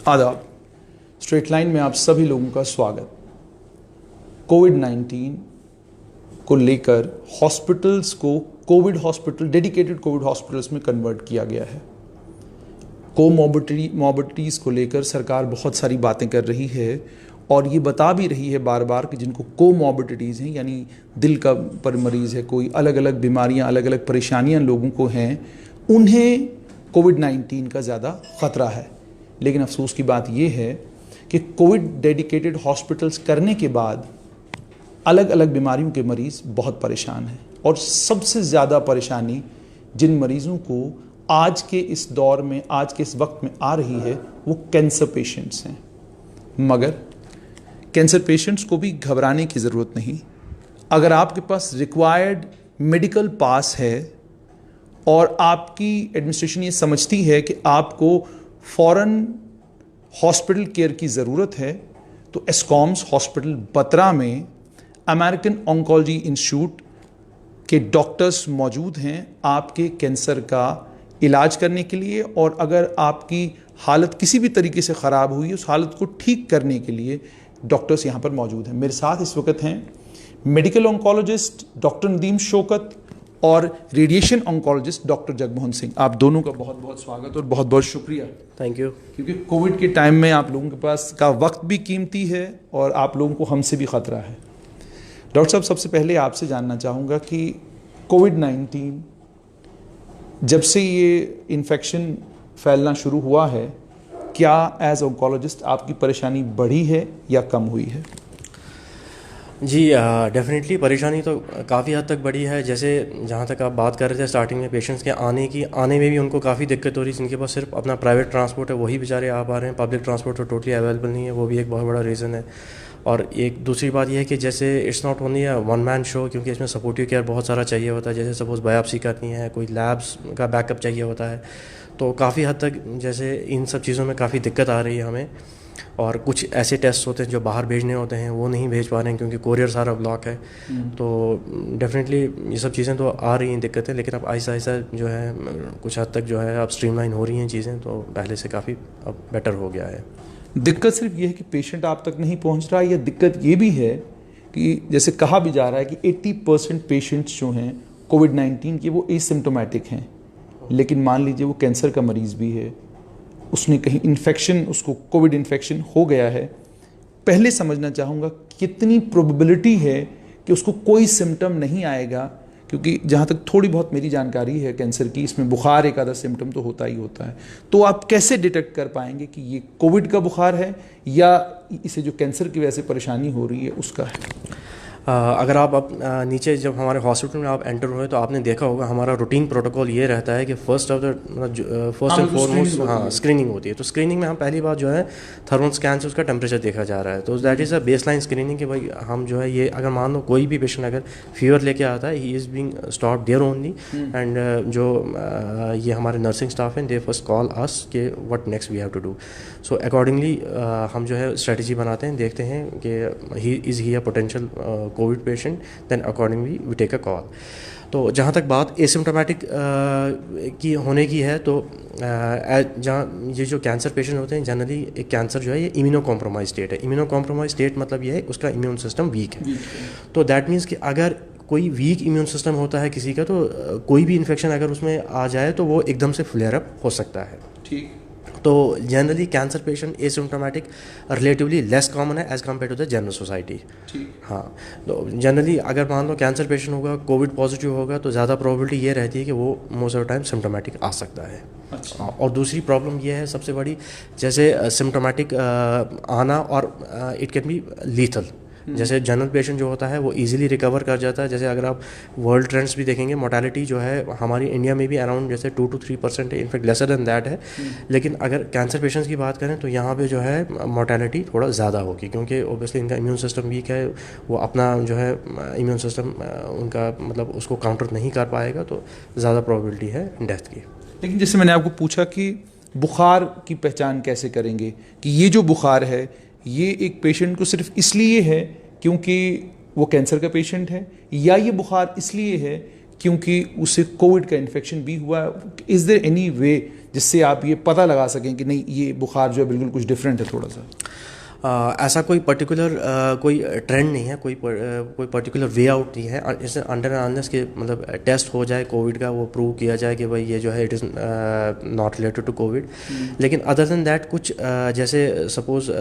आदाब। Straight line में आप सभी लोगों का स्वागत। कोविड-19 को लेकर हॉस्पिटल्स को डेडिकेटेड कोविड हॉस्पिटल्स में कन्वर्ट किया गया है। कोमॉर्बिडिटीज़ को लेकर सरकार बहुत सारी बातें कर रही है और ये बता भी रही है बार बार कि जिनको कोमॉर्बिडिटीज़ हैं, यानी दिल का पर मरीज़ है, कोई अलग अलग बीमारियां, अलग अलग परेशानियां लोगों को हैं, उन्हें कोविड-19 का ज़्यादा ख़तरा है। लेकिन अफसोस की बात यह है कि कोविड डेडिकेटेड हॉस्पिटल्स करने के बाद अलग अलग बीमारियों के मरीज़ बहुत परेशान हैं और सबसे ज़्यादा परेशानी जिन मरीज़ों को आज के इस दौर में, आज के इस वक्त में आ रही है, वो कैंसर पेशेंट्स हैं। मगर कैंसर पेशेंट्स को भी घबराने की ज़रूरत नहीं। अगर आपके पास रिक्वायर्ड मेडिकल पास है और आपकी एडमिनिस्ट्रेशन ये समझती है कि आपको फ़ौरन हॉस्पिटल केयर की ज़रूरत है, तो एस्कॉम्स हॉस्पिटल बत्रा में अमेरिकन ऑन्कोलॉजी इंस्टीट्यूट के डॉक्टर्स मौजूद हैं आपके कैंसर का इलाज करने के लिए। और अगर आपकी हालत किसी भी तरीके से ख़राब हुई, उस हालत को ठीक करने के लिए डॉक्टर्स यहाँ पर मौजूद हैं। मेरे साथ इस वक्त हैं medical oncologist doctor Nadeem Shaukat और radiation oncologist doctor Jagmohan Singh. आप दोनों का बहुत बहुत स्वागत और बहुत बहुत शुक्रिया। Thank you. क्योंकि कोविड के टाइम में आप लोगों के पास का वक्त भी कीमती है और आप लोगों को हमसे भी ख़तरा है। डॉक्टर साहब, सबसे पहले आपसे जानना चाहूँगा कि कोविड-19 जब से ये इन्फेक्शन फैलना शुरू हुआ है, क्या एज ऑन्कोलॉजिस्ट आपकी परेशानी बढ़ी है या कम हुई है? जी डेफिनेटली परेशानी तो काफ़ी हद तक बढ़ी है। जैसे जहाँ तक आप बात कर रहे थे स्टार्टिंग में पेशेंट्स के आने में भी उनको काफ़ी दिक्कत हो रही है। जिनके पास सिर्फ अपना प्राइवेट ट्रांसपोर्ट है वही बेचारे आ पा रहे हैं, पब्लिक ट्रांसपोर्ट तो टोटली अवेलेबल नहीं है, वो भी एक बहुत बड़ा रीज़न है। और एक दूसरी बात यह है कि जैसे it's not only a one man show, क्योंकि इसमें सपोर्टिव केयर बहुत सारा चाहिए होता है। जैसे सपोज़ बायोप्सी करनी है, कोई लैब्स का बैकअप चाहिए होता है, तो काफ़ी हद तक जैसे इन सब चीज़ों में काफ़ी दिक्कत आ रही है हमें। और कुछ ऐसे टेस्ट होते हैं जो बाहर भेजने होते हैं, वो नहीं भेज पा रहे हैं क्योंकि कोरियर सारा ब्लॉक है। तो डेफिनेटली ये सब चीज़ें तो आ रही हैं दिक्कतें, लेकिन अब आहिस्ता आहिस्ता जो है कुछ हद तक जो है अब स्ट्रीमलाइन हो रही हैं चीज़ें, तो पहले से काफ़ी अब बेटर हो गया है। दिक्कत सिर्फ ये है कि पेशेंट आप तक नहीं पहुंच रहा है, या दिक्कत ये भी है कि जैसे कहा भी जा रहा है कि 80% पेशेंट्स जो हैं कोविड-19 के वो एसिम्प्टोमेटिक हैं, लेकिन मान लीजिए वो कैंसर का मरीज़ भी है, उसने कहीं इन्फेक्शन, उसको कोविड इन्फेक्शन हो गया है। पहले समझना चाहूँगा कितनी प्रोबेबिलिटी है कि उसको कोई सिम्टम नहीं आएगा, क्योंकि जहाँ तक थोड़ी बहुत मेरी जानकारी है कैंसर की, इसमें बुखार एक आधा सिम्टम तो होता ही होता है। तो आप कैसे डिटेक्ट कर पाएंगे कि ये कोविड का बुखार है या इसे जो कैंसर की वजह से परेशानी हो रही है उसका है? अगर आप अब नीचे जब हमारे हॉस्पिटल में आप एंटर हुए तो आपने देखा होगा हमारा रूटीन प्रोटोकॉल ये रहता है कि फर्स्ट एंड फॉरमोस्ट स्क्रीनिंग होती है। तो स्क्रीनिंग में हम पहली बात जो है थर्मल स्कैन से उसका टेम्परेचर देखा जा रहा है। तो that is a baseline screening कि भाई हम जो है ये अगर मान लो कोई भी पेशेंट अगर फीवर लेके आता है, he is being stop there only, and जो ये हमारे नर्सिंग स्टाफ हैं दे फर्स्ट कॉल अस कि what next we have to do. So accordingly हम जो है स्ट्रेटजी बनाते हैं, देखते हैं कि he is he a potential Covid patient, then accordingly we take a call. तो जहाँ तक बात एसिम्प्टोमेटिक की होने की है, तो जहाँ ये जो कैंसर पेशेंट होते हैं जनरली एक कैंसर जो है ये इम्यूनो कॉम्प्रोमाइज स्टेट है। इम्यूनो कॉम्प्रोमाइज स्टेट मतलब ये है उसका इम्यून सिस्टम वीक है। तो दैट मीन्स कि अगर कोई वीक इम्यून सिस्टम होता है किसी का, तो कोई भी इन्फेक्शन अगर उसमें आ जाए तो वो एकदम से फ्लेयर अप हो सकता है। ठीक। तो generally cancer patient asymptomatic relatively less common है as compare to the general society. हाँ, तो जनरली अगर मान लो कैंसर पेशेंट होगा, कोविड पॉजिटिव होगा, तो ज़्यादा प्रोबेबिलिटी ये रहती है कि वो मोस्ट ऑफ टाइम सिम्प्टोमेटिक आ सकता है। अच्छा। और दूसरी प्रॉब्लम ये है सबसे बड़ी, जैसे सिम्प्टोमेटिक आना और इट कैन बी लीथल। जैसे जनरल पेशेंट जो होता है वो इजीली रिकवर कर जाता है। जैसे अगर आप वर्ल्ड ट्रेंड्स भी देखेंगे, मोर्टेलिटी जो है हमारी इंडिया में भी अराउंड जैसे 2 to 3% है, इनफैक्ट लेसर देन दैट है। लेकिन अगर कैंसर पेशेंट्स की बात करें तो यहाँ पे जो है मोर्टेलिटी थोड़ा ज़्यादा होगी, क्योंकि ओबियसली इनका इम्यून सिस्टम वीक है, वो अपना जो है इम्यून सिस्टम उनका मतलब उसको काउंटर नहीं कर पाएगा, तो ज़्यादा प्रोबेबिलिटी है डेथ की। लेकिन जैसे मैंने आपको पूछा कि बुखार की पहचान कैसे करेंगे कि ये जो बुखार है ये एक पेशेंट को सिर्फ इसलिए है क्योंकि वो कैंसर का पेशेंट है, या ये बुखार इसलिए है क्योंकि उसे कोविड का इन्फेक्शन भी हुआ? इज़ देयर एनी वे जिससे आप ये पता लगा सकें कि नहीं ये बुखार जो है बिल्कुल कुछ डिफरेंट है थोड़ा सा? ऐसा कोई पर्टिकुलर कोई ट्रेंड नहीं है, कोई पर्टिकुलर वे आउट नहीं है। इसे अंडर अनलेस के मतलब टेस्ट हो जाए कोविड का, वो प्रूव किया जाए कि भाई ये जो है it is not related to Covid. लेकिन अदर देन दैट कुछ जैसे सपोज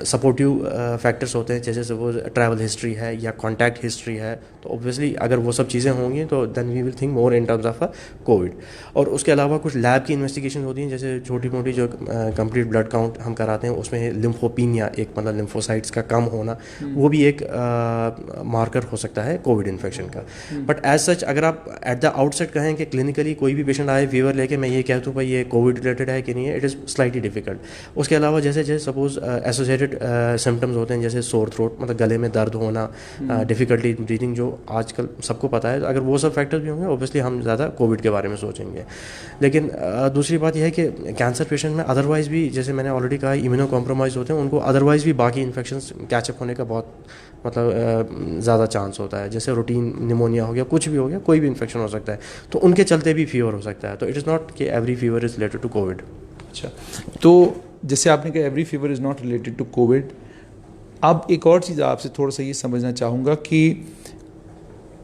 सपोर्टिव फैक्टर्स होते हैं, जैसे सपोज ट्रैवल हिस्ट्री है या कॉन्टैक्ट हिस्ट्री है, तो ऑब्वियसली अगर वो सब चीज़ें होंगी तो then we will think more in terms of Covid. और उसके अलावा कुछ लैब की इन्वेस्टिगेशन होती हैं, जैसे छोटी मोटी जो कंप्लीट ब्लड काउंट हम कराते हैं, उसमें लिम्फोपीनिया, एक मतलब लिम्फोसाइट्स का कम होना, वो भी एक मार्कर हो सकता है कोविड इन्फेक्शन का। बट एज सच अगर आप एट द आउटसेट कहें कि क्लिनिकली कोई भी पेशेंट आए फीवर लेके मैं ये कहता हूँ भाई ये कोविड रिलेटेड है कि नहीं है, इट इज़ स्लाइटली डिफिकल्ट। उसके अलावा जैसे जैसे सपोज एसोसिएटेड सिम्टम्स होते हैं, जैसे सोर थ्रोट मतलब गले में दर्द होना, डिफिकल्टी इन ब्रीथिंग, जो आजकल सबको पता है, अगर वो सब फैक्टर्स भी होंगे ऑब्वियसली हम ज़्यादा कोविड के बारे में सोचेंगे। लेकिन दूसरी बात यह है कि कैंसर पेशेंट में अदरवाइज़ भी, जैसे मैंने ऑलरेडी कहा, इम्यूनो कॉम्प्रोमाइज होते हैं, उनको अदरवाइज़ भी बाकी इन्फेक्शंस कैचअप होने का बहुत मतलब ज़्यादा चांस होता है। जैसे रूटीन निमोनिया हो गया, कुछ भी हो गया, कोई भी इन्फेक्शन हो सकता है, तो उनके चलते भी फीवर हो सकता है। तो इट इज़ नॉट कि every fever is related to Covid. अच्छा, तो जैसे आपने कहा every fever is not related to Covid, अब एक और चीज़ आपसे थोड़ा सा ये समझना चाहूँगा कि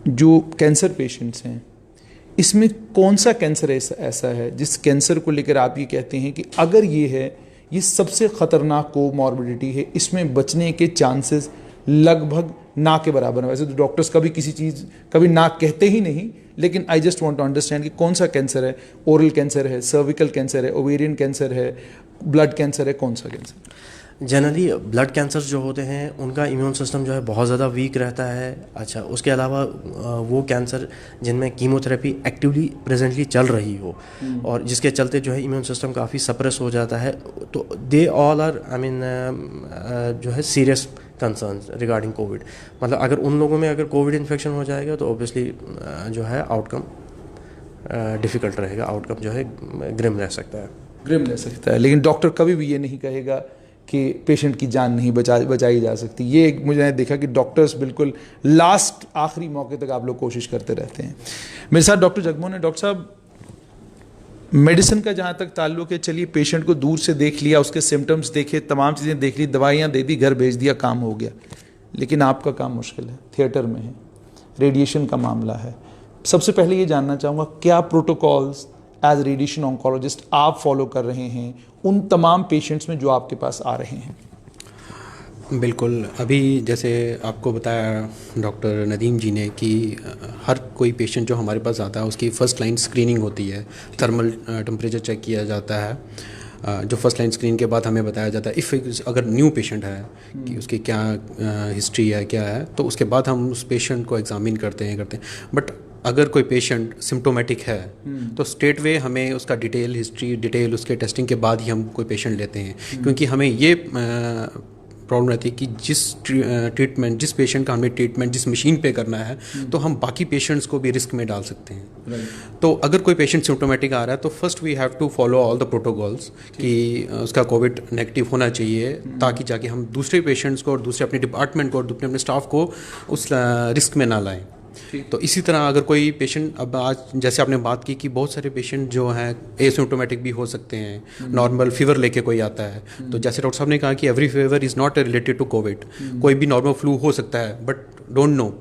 जो कैंसर पेशेंट्स हैं, इसमें कौन सा कैंसर ऐसा है जिस कैंसर को लेकर आप ये कहते हैं कि अगर ये है, ये सबसे ख़तरनाक कोमॉर्बिडिटी है, इसमें बचने के चांसेस लगभग ना के बराबर है? वैसे तो डॉक्टर्स कभी किसी चीज़ कभी ना कहते ही नहीं, लेकिन I just want to understand कि कौन सा कैंसर है। ओरल कैंसर है, सर्विकल कैंसर है, ओवेरियन कैंसर है, ब्लड कैंसर है, कौन सा कैंसर? जनरली ब्लड कैंसर्स जो होते हैं उनका इम्यून सिस्टम जो है बहुत ज़्यादा वीक रहता है। अच्छा, उसके अलावा वो कैंसर जिनमें कीमोथेरेपी एक्टिवली प्रेजेंटली चल रही हो और जिसके चलते जो है इम्यून सिस्टम काफ़ी सप्रेस हो जाता है, तो they all are I mean जो है सीरियस कंसर्न्स रिगार्डिंग कोविड। मतलब अगर उन लोगों में अगर कोविड इन्फेक्शन हो जाएगा तो ऑब्वियसली जो है आउटकम डिफ़िकल्ट रहेगा, आउटकम जो है ग्रिम रह सकता है। ग्रिम रह सकता है, लेकिन डॉक्टर कभी भी ये नहीं कहेगा कि पेशेंट की जान नहीं बचाई जा सकती। ये मुझे देखा कि डॉक्टर्स बिल्कुल लास्ट आखिरी मौके तक आप लोग कोशिश करते रहते हैं। मेरे साथ डॉक्टर जगमोहन है। डॉक्टर साहब, मेडिसिन का जहाँ तक ताल्लुक है, चलिए पेशेंट को दूर से देख लिया, उसके सिम्टम्स देखे, तमाम चीज़ें देख ली, दवाइयाँ दे दी, घर भेज दिया, काम हो गया। लेकिन आपका काम मुश्किल है, थिएटर में है, रेडिएशन का मामला है। सबसे पहले ये जानना चाहूँगा, क्या प्रोटोकॉल्स एज रेडिएशन ऑन्कोलॉजिस्ट आप फॉलो कर रहे हैं उन तमाम पेशेंट्स में जो आपके पास आ रहे हैं? बिल्कुल, अभी जैसे आपको बताया डॉक्टर नदीम जी ने कि हर कोई पेशेंट जो हमारे पास आता है उसकी फ़र्स्ट लाइन स्क्रीनिंग होती है, थर्मल टेम्परेचर चेक किया जाता है। जो फर्स्ट लाइन स्क्रीन के बाद हमें बताया जाता है अगर न्यू पेशेंट है कि उसकी क्या हिस्ट्री है, क्या है, तो उसके बाद हम उस पेशेंट को एग्ज़ामिन करते हैं। बट अगर कोई पेशेंट सिम्टोमेटिक है तो स्ट्रेट वे हमें उसका डिटेल हिस्ट्री, डिटेल उसके टेस्टिंग के बाद ही हम कोई पेशेंट लेते हैं, क्योंकि हमें ये प्रॉब्लम रहती है कि जिस पेशेंट का हमें ट्रीटमेंट जिस मशीन पे करना है तो हम बाकी पेशेंट्स को भी रिस्क में डाल सकते हैं। तो अगर कोई पेशेंट सिम्टोमेटिक आ रहा है तो first we have to follow all the protocols कि उसका कोविड नेगेटिव होना चाहिए, ताकि जाके हम दूसरे पेशेंट्स को और दूसरे अपने डिपार्टमेंट को और अपने स्टाफ को उस रिस्क में ना लाएं। तो इसी तरह अगर कोई पेशेंट, अब आज जैसे आपने बात की कि बहुत सारे पेशेंट जो हैं एसिम्प्टोमेटिक भी हो सकते हैं, नॉर्मल फीवर लेके कोई आता है, तो जैसे डॉक्टर साहब ने कहा कि every fever is not related to Covid. कोई भी नॉर्मल फ्लू हो सकता है, बट डोंट नो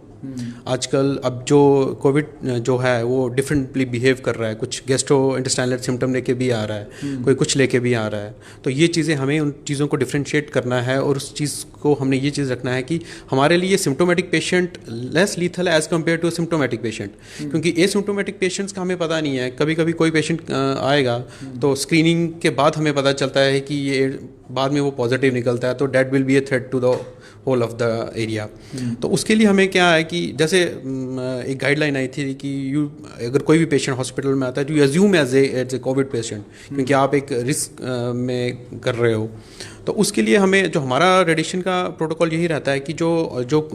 आजकल अब जो कोविड जो है वो डिफरेंटली बिहेव कर रहा है, कुछ गैस्ट्रो इंटेस्टाइनल सिम्टम लेके भी आ रहा है, कोई कुछ लेके भी आ रहा है। तो ये चीज़ें हमें उन चीज़ों को डिफ्रेंशिएट करना है और उस चीज़ को हमने ये चीज़ रखना है कि हमारे लिए symptomatic patient less lethal as compare to symptomatic patient, क्योंकि एसिम्टोमेटिक पेशेंट्स का हमें पता नहीं है। कभी कभी कोई पेशेंट आएगा तो स्क्रीनिंग के बाद हमें पता चलता है कि ये बाद में वो पॉजिटिव निकलता है, तो that will be a threat to the whole of the area. तो उसके लिए हमें क्या है कि जैसे एक गाइडलाइन आई थी कि अगर कोई भी पेशेंट हॉस्पिटल में आता है तो you assume as a Covid patient, क्योंकि आप एक रिस्क में कर रहे हो। तो उसके लिए हमें जो हमारा रेडिएशन का प्रोटोकॉल यही रहता है कि जो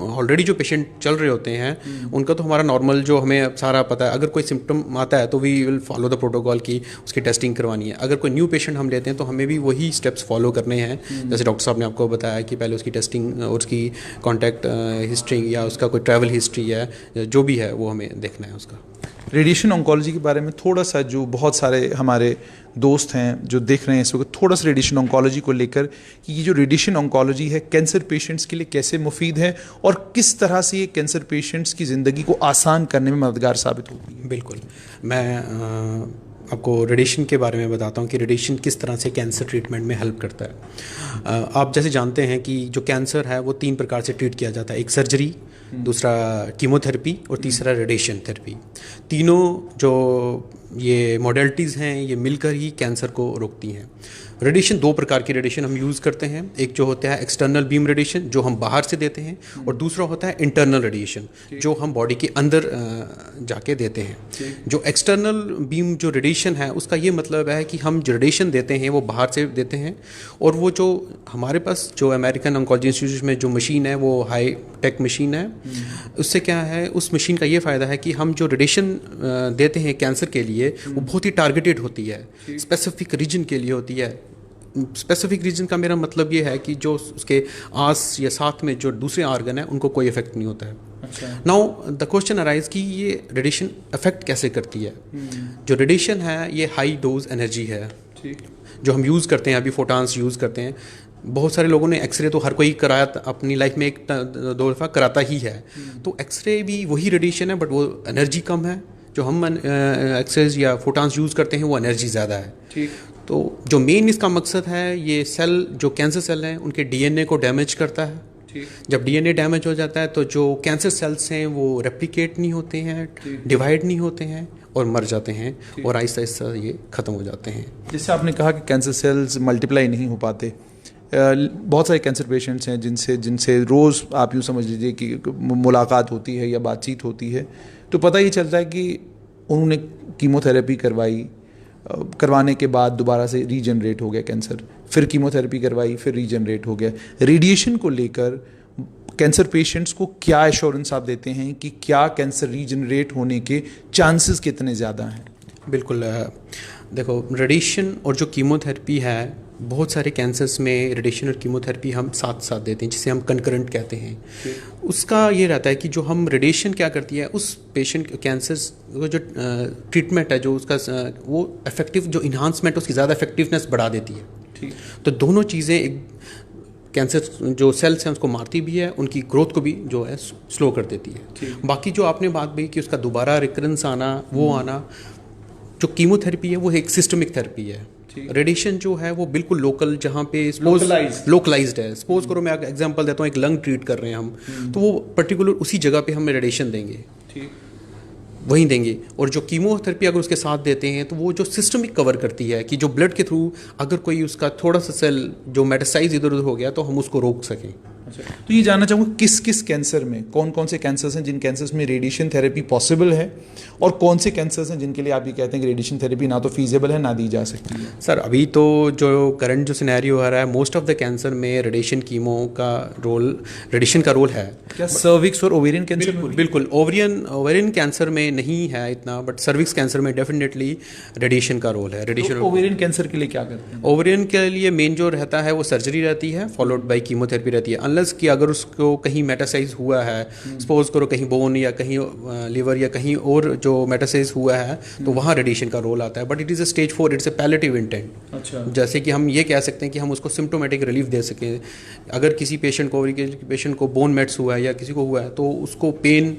ऑलरेडी जो पेशेंट चल रहे होते हैं उनका तो हमारा नॉर्मल जो हमें सारा पता है। अगर कोई सिम्टम आता है तो we will follow the protocol की उसकी टेस्टिंग करवानी है। अगर कोई न्यू पेशेंट हम लेते हैं तो हमें भी वही स्टेप्स फॉलो करने हैं, जैसे डॉक्टर साहब ने आपको बताया कि पहले उसकी टेस्टिंग और उसकी कॉन्टैक्ट हिस्ट्री या उसका कोई ट्रैवल हिस्ट्री है, जो भी है वो हमें देखना है उसका। रेडिएशन ऑन्कोलॉजी के बारे में थोड़ा सा, जो बहुत सारे हमारे दोस्त हैं जो देख रहे हैं इस वक्त, थोड़ा सा रेडिएशन ऑन्कोलॉजी को लेकर कि ये जो रेडिएशन ऑन्कोलॉजी है कैंसर पेशेंट्स के लिए कैसे मुफीद है और किस तरह से ये कैंसर पेशेंट्स की ज़िंदगी को आसान करने में मददगार साबित होती है। बिल्कुल, मैं आपको रेडिएशन के बारे में बताता हूँ कि रेडिएशन किस तरह से कैंसर ट्रीटमेंट में हेल्प करता है। आप जैसे जानते हैं कि जो कैंसर है वो 3 प्रकार से ट्रीट किया जाता है, एक सर्जरी, दूसरा कीमोथेरेपी और तीसरा रेडिएशन थेरेपी। तीनों जो ये मॉडलिटीज़ हैं ये मिलकर ही कैंसर को रोकती हैं। रेडिएशन 2 प्रकार की रेडिएशन हम यूज़ करते हैं, एक जो होता है एक्सटर्नल बीम रेडिएशन जो हम बाहर से देते हैं, और दूसरा होता है इंटरनल रेडिएशन जो हम बॉडी के अंदर जाके देते हैं। जो एक्सटर्नल बीम जो रेडिएशन है उसका ये मतलब है कि हम जो रेडिएशन देते हैं वो बाहर से देते हैं, और वो जो हमारे पास जो अमेरिकन ऑन्कोलॉजी इंस्टीट्यूट में जो मशीन है वो हाई टेक मशीन है। उससे क्या है, उस मशीन का ये फ़ायदा है कि हम जो रेडिएशन देते हैं कैंसर के लिए वो बहुत ही टारगेटेड होती है, स्पेसिफिक रीजन के लिए होती है। स्पेसिफिक रीजन का मेरा मतलब ये है कि जो उसके आस या साथ में जो दूसरे ऑर्गन है उनको कोई इफेक्ट नहीं होता है। नाउ द क्वेश्चन अराइज कि ये रेडिएशन इफेक्ट कैसे करती है। जो रेडिएशन है ये हाई डोज एनर्जी है जो हम यूज़ करते हैं, अभी फोटॉन्स यूज़ करते हैं। बहुत सारे लोगों ने एक्सरे तो हर कोई कराया अपनी लाइफ में 1-2 दफ़ा कराता ही है, तो एक्सरे भी वही रेडिएशन है बट वो एनर्जी कम है। जो हम एक्सरेज या फोटॉन्स यूज़ करते हैं वो एनर्जी ज़्यादा है। ठीक, तो जो मेन इसका मकसद है ये सेल, जो कैंसर सेल हैं उनके डीएनए को डैमेज करता है। जब डीएनए डैमेज हो जाता है तो जो कैंसर सेल्स हैं वो रेप्लिकेट नहीं होते हैं, डिवाइड नहीं होते हैं और मर जाते हैं, और आहिस्ता आहिस्ता ये ख़त्म हो जाते हैं। जैसे आपने कहा कि कैंसर सेल्स मल्टीप्लाई नहीं हो पाते, बहुत सारे कैंसर पेशेंट्स हैं जिनसे रोज़ आप यूँ समझ लीजिए कि मुलाकात होती है या बातचीत होती है, तो पता ही चलता है कि उन्होंने कीमोथेरेपी करवाने के बाद दोबारा से रीजनरेट हो गया कैंसर, फिर कीमोथेरेपी करवाई फिर रीजनरेट हो गया। रेडिएशन को लेकर कैंसर पेशेंट्स को क्या एश्योरेंस आप देते हैं कि क्या कैंसर रीजनरेट होने के चांसेस कितने ज़्यादा हैं? बिल्कुल, देखो रेडिएशन और जो कीमोथेरेपी है, बहुत सारे कैंसर्स में रेडिएशन और कीमोथेरेपी हम साथ साथ देते हैं जिसे हम कंकरेंट कहते हैं। उसका ये रहता है कि जो हम रेडिएशन क्या करती है उस पेशेंट कैंसर्स को जो ट्रीटमेंट है जो उसका वो इफेक्टिव जो इन्हांसमेंट उसकी ज़्यादा इफेक्टिवनेस बढ़ा देती है। ठीक, तो दोनों चीज़ें एक कैंसर जो सेल्स हैं उसको मारती भी है, उनकी ग्रोथ को भी जो है स्लो कर देती है। बाकी जो आपने बात कही कि उसका दोबारा रिकरेंस आना, वो आना, जो कीमोथेरेपी है वो एक सिस्टमिक थेरेपी है। रेडिएशन जो है वो बिल्कुल लोकल, जहाँ पे लोकलाइज्ड है। सपोज करो मैं एग्जांपल देता हूँ, एक लंग ट्रीट कर रहे हैं हम, तो वो पर्टिकुलर उसी जगह पे हम रेडिएशन देंगे, वहीं देंगे। और जो कीमोथेरेपी अगर उसके साथ देते हैं तो वो जो सिस्टमिक कवर करती है कि जो ब्लड के थ्रू अगर कोई उसका थोड़ा सा सेल जो मेटासाइज इधर उधर हो गया तो हम उसको रोक सकें। अच्छा, तो ये जानना चाहूँगा किस किस कैंसर में, कौन कौन से कैंसर्स हैं जिन कैंसर्स में रेडिएशन थेरेपी पॉसिबल है, और कौन से कैंसर्स हैं जिनके लिए आप ये कहते हैं कि रेडिएशन थेरेपी ना तो फीजेबल है ना दी जा सकती है? सर अभी तो जो करंट जो सिनेरियो आ रहा है, मोस्ट ऑफ द कैंसर में रेडिएशन कीमो का रोल, रेडिएशन का रोल है। क्या सर्विक्स और ओवेरियन कैंसर? बिल्कुल ओवेरियन कैंसर में नहीं है इतना, बट सर्विक्स कैंसर में डेफिनेटली रेडिएशन का रोल है। रेडिएशन ओवेरियन कैंसर के लिए क्या करते हैं? ओवेरियन के लिए मेन जो रहता है वो सर्जरी रहती है, फॉलोड बाय कीमोथेरेपी रहती है। कि अगर उसको कहीं मेटासाइज हुआ है, सपोज करो कहीं बोन या कहीं लिवर या कहीं और जो मेटासाइज हुआ है तो वहाँ रेडिएशन का रोल आता है, but it is a stage 4, it's a palliative intent. अच्छा, जैसे कि हम ये कह सकते हैं कि हम उसको सिम्टोमेटिक रिलीफ दे सकें। अगर किसी पेशेंट को बोन मेट्स हुआ है या किसी को हुआ है तो उसको पेन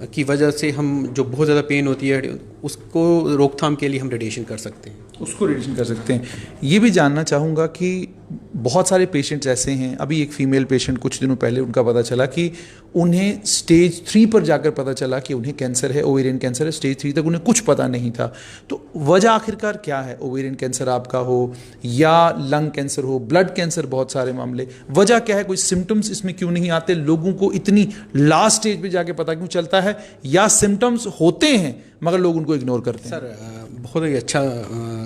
की वजह से हम जो बहुत ज़्यादा पेन होती है उसको रोकथाम के लिए हम रेडिएशन कर सकते हैं, उसको रेडिएशन कर सकते हैं। ये भी जानना चाहूँगा कि बहुत सारे पेशेंट्स ऐसे हैं, अभी एक फ़ीमेल पेशेंट कुछ दिनों पहले उनका पता चला कि उन्हें स्टेज 3 पर जाकर पता चला कि उन्हें कैंसर है, ओवेरियन कैंसर है। स्टेज 3 तक उन्हें कुछ पता नहीं था। तो वजह आखिरकार क्या है? ओवेरियन कैंसर आपका हो या लंग कैंसर हो, ब्लड कैंसर, बहुत सारे मामले, वजह क्या है? कोई सिम्टम्स इसमें क्यों नहीं आते? लोगों को इतनी लास्ट स्टेज पर जाके पता क्यों चलता है, या सिम्टम्स होते हैं मगर लोग उनको इग्नोर करते हैं? सर बहुत ही अच्छा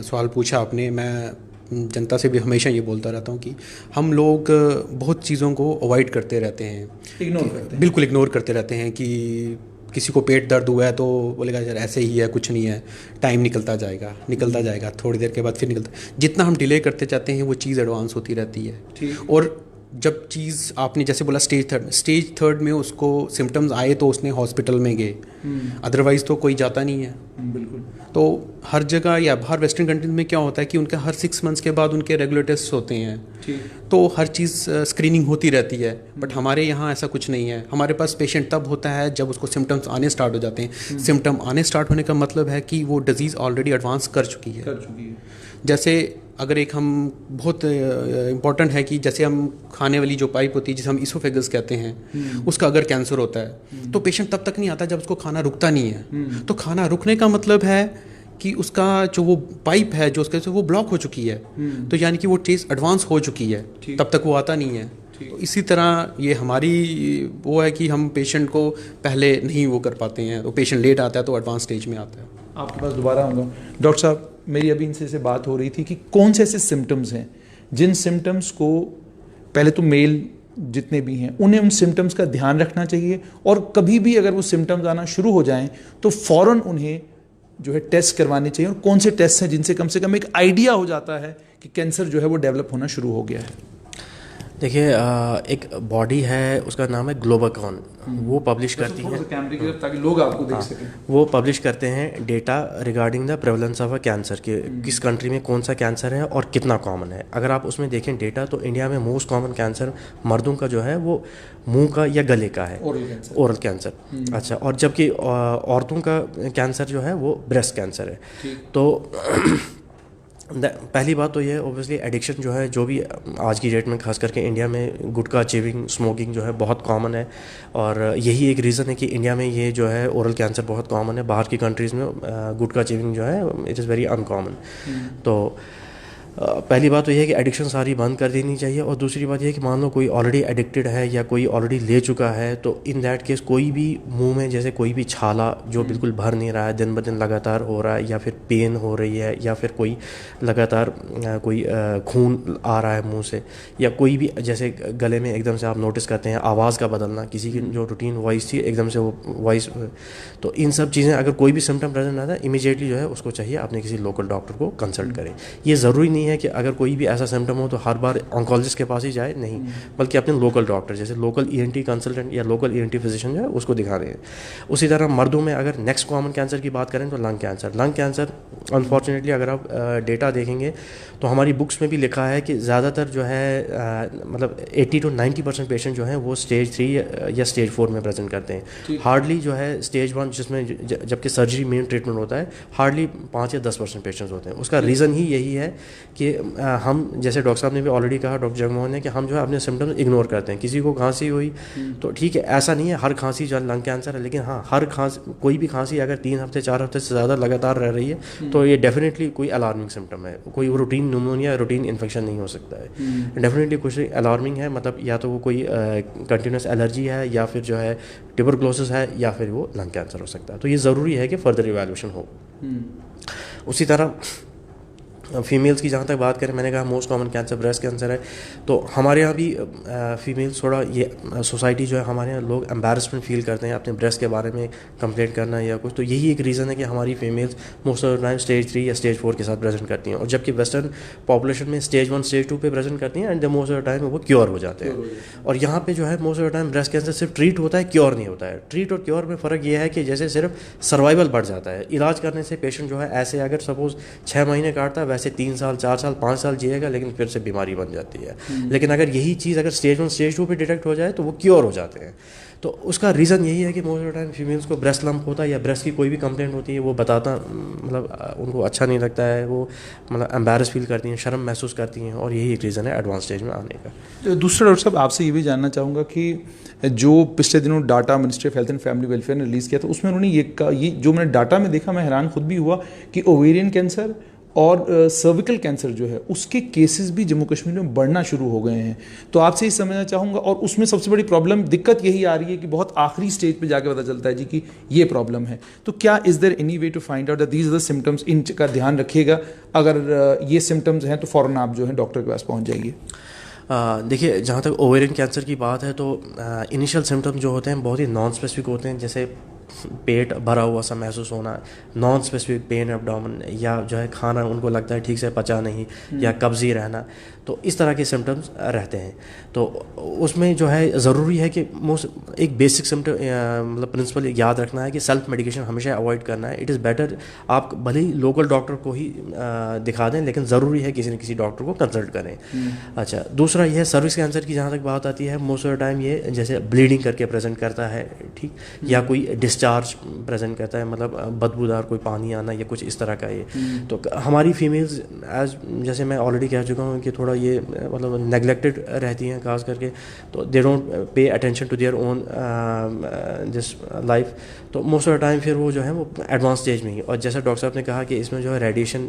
सवाल पूछा आपने। मैं जनता से भी हमेशा ये बोलता रहता हूँ कि हम लोग बहुत चीज़ों को अवॉइड करते रहते हैं, इग्नोर करते हैं, बिल्कुल इग्नोर करते रहते हैं। कि किसी को पेट दर्द हुआ है तो बोलेगा यार ऐसे ही है, कुछ नहीं है, टाइम निकलता जाएगा, थोड़ी देर के बाद फिर निकलता। जितना हम डिले करते जाते हैं वो चीज़ एडवांस होती रहती है। और जब चीज़ आपने जैसे बोला स्टेज थर्ड में उसको सिम्टम्स आए तो उसने हॉस्पिटल में गए, अदरवाइज़ तो कोई जाता नहीं है। बिल्कुल। तो हर जगह या बाहर वेस्टर्न कंट्रीज में क्या होता है कि उनका हर 6 मंथ्स के बाद उनके रेगुलर टेस्ट होते हैं, तो हर चीज़ स्क्रीनिंग होती रहती है। बट हमारे यहाँ ऐसा कुछ नहीं है। हमारे पास पेशेंट तब होता है जब उसको सिम्टम्स आने स्टार्ट हो जाते हैं। सिम्टम आने स्टार्ट होने का मतलब है कि वो डिज़ीज़ ऑलरेडी एडवांस कर चुकी है। जैसे अगर एक हम बहुत इम्पॉर्टेंट है कि जैसे हम खाने वाली जो पाइप होती है जिसे हम इसोफेगस कहते हैं, उसका अगर कैंसर होता है तो पेशेंट तब तक नहीं आता जब उसको खाना रुकता नहीं है। तो खाना रुकने का मतलब है कि उसका जो वो पाइप है जो उसके वो ब्लॉक हो चुकी है, तो यानी कि वो चीज़ एडवांस हो चुकी है, तब तक वो आता नहीं है। तो इसी तरह ये हमारी वो है कि हम पेशेंट को पहले नहीं वो कर पाते हैं, तो पेशेंट लेट आता है तो एडवांस स्टेज में आता है। आपके पास दोबारा आऊँगा। डॉक्टर साहब, मेरी अभी इनसे बात हो रही थी कि कौन से ऐसे सिम्टम्स हैं जिन सिम्टम्स को पहले तो मेल जितने भी हैं उन्हें उन सिम्टम्स का ध्यान रखना चाहिए, और कभी भी अगर वो सिम्टम्स आना शुरू हो जाएं तो फ़ौरन उन्हें जो है टेस्ट करवाने चाहिए, और कौन से टेस्ट हैं जिनसे कम से कम एक आइडिया हो जाता है कि कैंसर जो है वो डेवलप होना शुरू हो गया है। देखिए, एक बॉडी है उसका नाम है ग्लोबाकॉन, वो पब्लिश करती है ताकि लोग आपको देख सकें। वो पब्लिश करते हैं data regarding the prevalence of a cancer के किस कंट्री में कौन सा कैंसर है और कितना कॉमन है। अगर आप उसमें देखें डेटा तो इंडिया में मोस्ट कॉमन कैंसर मर्दों का जो है वो मुंह का या गले का है, ओरल कैंसर। अच्छा, और जबकि औरतों का कैंसर जो है वो ब्रेस्ट कैंसर है। तो पहली बात तो ये है ओब्वियसली एडिक्शन जो है, जो भी आज की डेट में खास करके इंडिया में गुटखा चेविंग स्मोकिंग जो है बहुत कॉमन है, और यही एक रीज़न है कि इंडिया में ये जो है ओरल कैंसर बहुत कॉमन है। बाहर की कंट्रीज़ में गुटखा चेविंग जो है इट इज़ वेरी अनकॉमन। तो पहली बात तो यह है कि एडिक्शन सारी बंद कर देनी चाहिए, और दूसरी बात यह है कि मान लो कोई ऑलरेडी एडिक्टेड है या कोई ऑलरेडी ले चुका है, तो इन दैट केस कोई भी मुंह में जैसे कोई भी छाला जो बिल्कुल भर नहीं रहा है, दिन ब दिन लगातार हो रहा है, या फिर पेन हो रही है, या फिर कोई लगातार कोई खून आ रहा है मुंह से, या कोई भी जैसे गले में एकदम से आप नोटिस करते हैं आवाज़ का बदलना, किसी की जो रूटीन वॉइस थी एकदम से वो वॉइस, तो इन सब चीज़ें अगर कोई भी सिम्टम प्रेजेंट आता है इमीडिएटली जो है उसको चाहिए आपने किसी लोकल डॉक्टर को कंसल्ट करें। ये ज़रूरी नहीं है कि अगर कोई भी ऐसा सिम्टम हो तो हर बार ऑन्कोलॉजिस्ट के पास ही जाए, नहीं, बल्कि अपने लोकल डॉक्टर जैसे लोकल ईएनटी कंसल्टेंट या लोकल ईएनटी फिजिशियन जो है उसको दिखा दें। उसी तरह मर्दों में अगर नेक्स्ट कॉमन कैंसर की बात करें तो लंग कैंसर अनफॉर्चुनेटली अगर आप डेटा देखेंगे तो हमारी बुक्स में भी लिखा है कि ज़्यादातर जो है मतलब 80 to 90% पेशेंट जो हैं वो स्टेज 3 या स्टेज 4 में प्रेजेंट करते हैं। हार्डली जो है स्टेज 1 जिसमें जबकि सर्जरी मेन ट्रीटमेंट होता है, हार्डली 5 या 10% पेशेंट्स होते हैं। उसका रीज़न ही यही है कि हम जैसे डॉक्टर साहब ने भी ऑलरेडी कहा, डॉक्टर जगमोहन ने, कि हम जो है अपने सिम्टम्स इग्नोर करते हैं। किसी को खांसी हुई तो ठीक है, ऐसा नहीं है हर खांसी जो लंग कैंसर है, लेकिन हाँ हर खांसी कोई भी खांसी अगर 3 हफ्ते 4 हफ्ते से ज़्यादा लगातार रह रही है तो ये डेफिनेटली कोई अलार्मिंग सिम्टम है। कोई रूटीन न्यूमोनिया रूटीन इन्फेक्शन नहीं हो सकता है, डेफिनेटली कुछ अलार्मिंग है, मतलब या तो वो कोई कंटिन्यूस एलर्जी है, या फिर जो है ट्यूबरकुलोसिस है, या फिर वो लंग कैंसर हो सकता है। तो ये ज़रूरी है कि फर्दर इवैल्यूएशन हो। उसी तरह फीमेल्स की जहाँ तक बात करें, मैंने कहा most common cancer breast cancer है, तो हमारे यहाँ भी फीमेल्स थोड़ा ये सोसाइटी जो है हमारे यहाँ लोग एम्बैरसमेंट फील करते हैं अपने ब्रेस्ट के बारे में कंप्लेंट करना या कुछ, तो यही एक रीज़न है कि हमारी females most of the time stage 3 या स्टेज 4 के साथ प्रेजेंट करती हैं, और जबकि वेस्टर्न पॉपुलेशन में स्टेज 1 स्टेज 2 पे प्रेजेंट करती हैं and the most of the time वो क्योर हो जाते हैं। और यहाँ पे जो है most of the time breast cancer सिर्फ ट्रीट होता है, क्योर नहीं होता है। ट्रीट और क्योर में फ़र्क ये है कि जैसे सिर्फ सर्वाइवल बढ़ जाता है, इलाज करने से पेशेंट जो है ऐसे अगर सपोज 6 महीने काटता है वैसे 3 साल 4 साल 5 साल जिएगा, लेकिन फिर से बीमारी बन जाती है। लेकिन अगर यही चीज़ अगर स्टेज 1 स्टेज 2 पे डिटेक्ट हो जाए तो वो क्योर हो जाते हैं। तो उसका रीज़न यही है कि most of the time females को ब्रेस्ट लंप होता है या ब्रेस्ट की कोई भी कंप्लेंट होती है, वो बताता मतलब उनको अच्छा नहीं लगता है, वो मतलब एम्बैरस फील करती हैं, शर्म महसूस करती हैं, और यही एक रीज़न है एडवांस स्टेज में आने का। तो दूसरा डॉक्टर साहब, आपसे ये भी जानना चाहूँगा कि जो पिछले दिनों data ministry of health and family welfare ने रिलीज़ किया था उसमें उन्होंने ये जो मैंने डाटा में देखा, मैं हैरान खुद भी हुआ कि ओवेरियन कैंसर और सर्विकल कैंसर जो है उसके केसेस भी जम्मू कश्मीर में बढ़ना शुरू हो गए हैं। तो आपसे ये समझना चाहूँगा, और उसमें सबसे बड़ी प्रॉब्लम दिक्कत यही आ रही है कि बहुत आखिरी स्टेज पे जाके पता चलता है जी कि ये प्रॉब्लम है। तो क्या is there any way to find out that these are the symptoms, इनका ध्यान रखिएगा, अगर ये सिम्टम्स हैं तो फ़ौरन आप जो है डॉक्टर के पास पहुँच जाइए। देखिए, जहाँ तक ओवेरियन कैंसर की बात है तो इनिशियल सिम्टम्स जो होते हैं बहुत ही नॉन स्पेसिफिक होते हैं, जैसे पेट भरा हुआ सा महसूस होना, नॉन स्पेसिफिक पेन एब्डोमेन, या जो है खाना उनको लगता है ठीक से पचा नहीं, या कब्जी रहना, तो इस तरह के सिम्टम्स रहते हैं। तो उसमें जो है ज़रूरी है कि एक बेसिक सिम्टम मतलब प्रिंसिपल याद रखना है कि सेल्फ मेडिकेशन हमेशा अवॉइड करना है। इट इज़ बेटर आप भले ही लोकल डॉक्टर को ही दिखा दें, लेकिन ज़रूरी है किसी न किसी डॉक्टर को कंसल्ट करें। अच्छा, दूसरा ये है सर्विक्स कैंसर की जहाँ तक बात आती है, मोस्ट ऑफ द टाइम ये जैसे ब्लीडिंग करके प्रेजेंट करता है, ठीक, या कोई डिस्चार्ज प्रेजेंट करता है, मतलब बदबूदार कोई पानी आना या कुछ इस तरह का ये। तो हमारी फीमेल्स एज जैसे मैं ऑलरेडी कह चुका हूँ कि थोड़ा ये मतलब नेग्लेक्टेड रहती हैं खास करके, तो they don't pay attention to their own this life. तो मोस्ट ऑफ द टाइम फिर वो जो है वो एडवांस स्टेज में ही, और जैसा डॉक्टर साहब ने कहा कि इसमें जो है रेडिएशन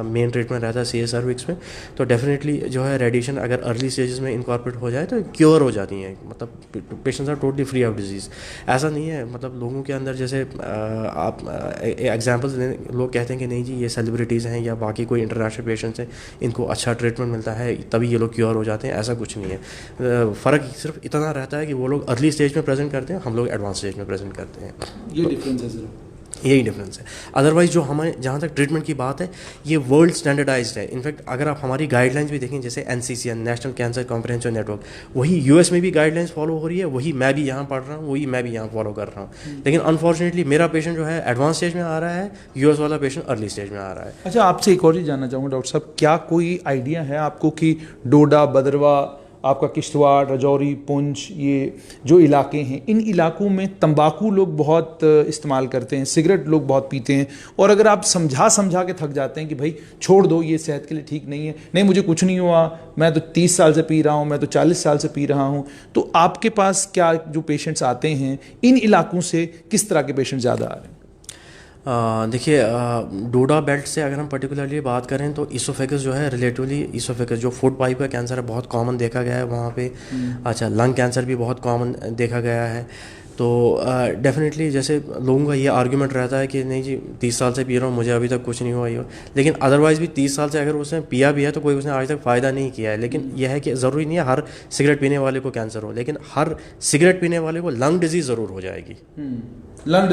मेन ट्रीटमेंट रहता है सी एस सर्विक्स में, तो डेफिनेटली जो है रेडिएशन अगर अर्ली स्टेजेस में इनकॉर्पोरेट हो जाए तो क्योर हो जाती हैं, मतलब patients are totally free of disease. ऐसा नहीं है, मतलब लोगों के अंदर जैसे आप एग्जाम्पल्स लोग कहते हैं कि नहीं जी ये सेलिब्रिटीज़ हैं या बाकी कोई इंटरनेशनल पेशेंट्स हैं, इनको अच्छा ट्रीटमेंट मिलता है तभी ये लोग क्योर हो जाते हैं, ऐसा कुछ नहीं है। फ़र्क सिर्फ इतना रहता है कि वो लोग अर्ली स्टेज में प्रेजेंट करते हैं, हम लोग एडवांस स्टेज में प्रेजेंट करते हैं। ये डिफरेंस है सिर्फ, यही डिफरेंस है। अदरवाइज जो हमारे जहाँ तक ट्रीटमेंट की बात है, ये वर्ल्ड स्टैंडर्डाइज्ड है। इनफैक्ट अगर आप हमारी गाइडलाइंस भी देखें, जैसे NCCN national cancer comprehensive network, वही US में भी गाइडलाइंस फॉलो हो रही है, वही मैं भी यहाँ पढ़ रहा हूँ, वही मैं भी यहाँ फॉलो कर रहा हूँ। लेकिन अनफॉर्चुनेटली मेरा पेशेंट जो है एडवांस स्टेज में आ रहा है, US वाला पेशेंट अर्ली स्टेज में आ रहा है। अच्छा, आपसे एक और चीज़ जानना चाहूँगा डॉक्टर साहब, क्या कोई आइडिया है आपको कि डोडा, बदरवा, आपका किश्तवाड़, राजौरी, पुंछ, ये जो इलाके हैं, इन इलाकों में तंबाकू लोग बहुत इस्तेमाल करते हैं, सिगरेट लोग बहुत पीते हैं, और अगर आप समझा के थक जाते हैं कि भाई छोड़ दो, ये सेहत के लिए ठीक नहीं है, नहीं मुझे कुछ नहीं हुआ, मैं तो 30 साल से पी रहा हूँ, मैं तो 40 साल से पी रहा हूँ, तो आपके पास क्या जो पेशेंट्स आते हैं इन इलाकों से, किस तरह के पेशेंट ज़्यादा आ रहे हैं? देखिए, डोडा बेल्ट से अगर हम पर्टिकुलरली बात करें तो इसोफेगस जो है रिलेटिवली, इसोफेगस जो फूड पाइप का कैंसर है बहुत कॉमन देखा गया है वहाँ पे। अच्छा, लंग कैंसर भी बहुत कॉमन देखा गया है। तो डेफिनेटली जैसे लोगों का ये आर्ग्यूमेंट रहता है कि नहीं जी 30 साल से पी रहा हूँ, मुझे अभी तक कुछ नहीं हुआ ये, लेकिन अदरवाइज़ भी 30 साल से अगर उसने पिया भी है तो कोई उसने आज तक फ़ायदा नहीं किया है। लेकिन यह है कि ज़रूरी नहीं है हर सिगरेट पीने वाले को कैंसर हो, लेकिन हर सिगरेट पीने वाले को लंग डिजीज़ ज़रूर हो जाएगी। लंग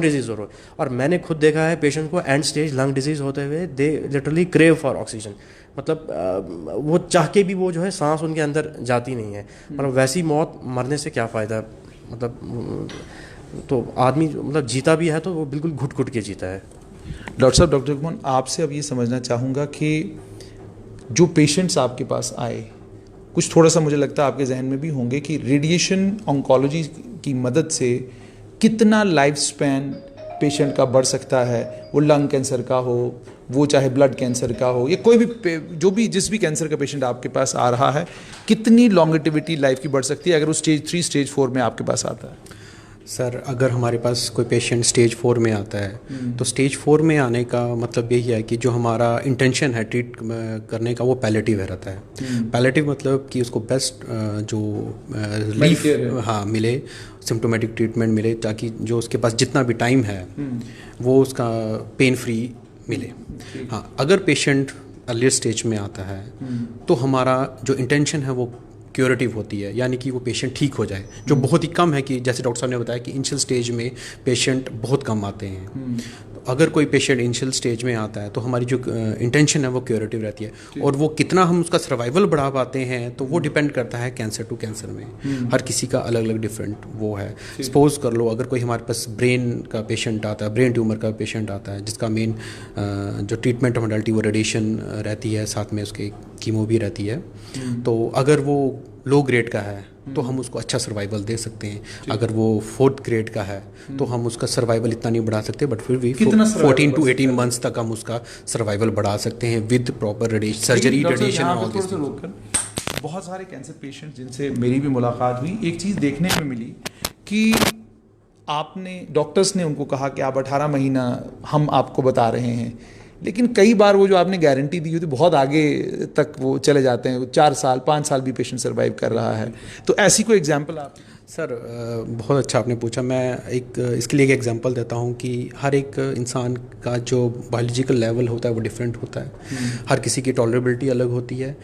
डिजीज़ ज़रूर। और मैंने खुद देखा है पेशेंट को एंड स्टेज लंग डिजीज़ होते हुए they literally crave for oxygen, मतलब वो चाह के भी वो जो है सांस उनके अंदर जाती नहीं है। मतलब वैसी मौत मरने से क्या फ़ायदा, मतलब तो आदमी मतलब जीता भी है तो वो बिल्कुल घुट घुट के जीता है। डॉक्टर साहब, डॉक्टर कुमार, आपसे अब ये समझना चाहूँगा कि जो पेशेंट्स आपके पास आए, कुछ थोड़ा सा मुझे लगता है आपके जहन में भी होंगे कि रेडिएशन ऑन्कोलॉजी की मदद से कितना लाइफ स्पैन पेशेंट का बढ़ सकता है, वो लंग कैंसर का हो, वो चाहे ब्लड कैंसर का हो, या कोई भी जो भी जिस भी कैंसर का पेशेंट आपके पास आ रहा है, कितनी लॉन्गेटिविटी लाइफ की बढ़ सकती है अगर वो स्टेज 3 स्टेज 4 में आपके पास आता है? सर, अगर हमारे पास कोई पेशेंट स्टेज 4 में आता है तो स्टेज 4 में आने का मतलब यही है कि जो हमारा इंटेंशन है ट्रीट करने का वो पैलेटिव रहता है। पैलेटिव मतलब कि उसको बेस्ट जो रिलीफ मिले, सिम्टोमेटिक ट्रीटमेंट मिले, ताकि जो उसके पास जितना भी टाइम है वो उसका पेन फ्री मिले। हाँ, अगर पेशेंट अर्लियर स्टेज में आता है तो हमारा जो इंटेंशन है वो क्यूरेटिव होती है, यानी कि वो पेशेंट ठीक हो जाए, जो बहुत ही कम है कि जैसे डॉक्टर साहब ने बताया कि इनिशियल स्टेज में पेशेंट बहुत कम आते हैं। तो अगर कोई पेशेंट इनिशियल स्टेज में आता है तो हमारी जो इंटेंशन है वो क्यूरेटिव रहती है, और वो कितना हम उसका सर्वाइवल बढ़ा पाते हैं तो वो डिपेंड करता है कैंसर टू कैंसर में। हर किसी का अलग अलग डिफरेंट वो है। सपोज कर लो अगर कोई हमारे पास ब्रेन का पेशेंट आता है, ब्रेन ट्यूमर का पेशेंट आता है, जिसका मेन जो ट्रीटमेंट मॉडलिटी वो रेडिएशन रहती है, साथ में उसके कीमो भी रहती है। तो अगर वो लो ग्रेड का है तो हम उसको अच्छा सर्वाइवल दे सकते हैं। अगर वो 4th ग्रेड का है तो हम उसका सर्वाइवल इतना नहीं बढ़ा सकते, बट फिर भी 14 टू 18 मंथ्स तक हम उसका सर्वाइवल बढ़ा सकते हैं with proper radiation, surgery, radiation. बहुत सारे कैंसर पेशेंट जिनसे मेरी भी मुलाकात हुई, एक चीज़ देखने में मिली कि आपने डॉक्टर्स ने उनको कहा कि आप 18 महीना हम आपको बता रहे हैं, लेकिन कई बार वो जो आपने गारंटी दी होती बहुत आगे तक वो चले जाते हैं, 4 साल 5 साल भी पेशेंट सर्वाइव कर रहा है। तो ऐसी कोई एग्जांपल आप? सर बहुत अच्छा आपने पूछा। मैं इसके लिए एक एग्जांपल देता हूँ कि हर एक इंसान का जो बायोलॉजिकल लेवल होता है वो डिफरेंट होता है। हर किसी की टॉलरेबिलिटी अलग होती है।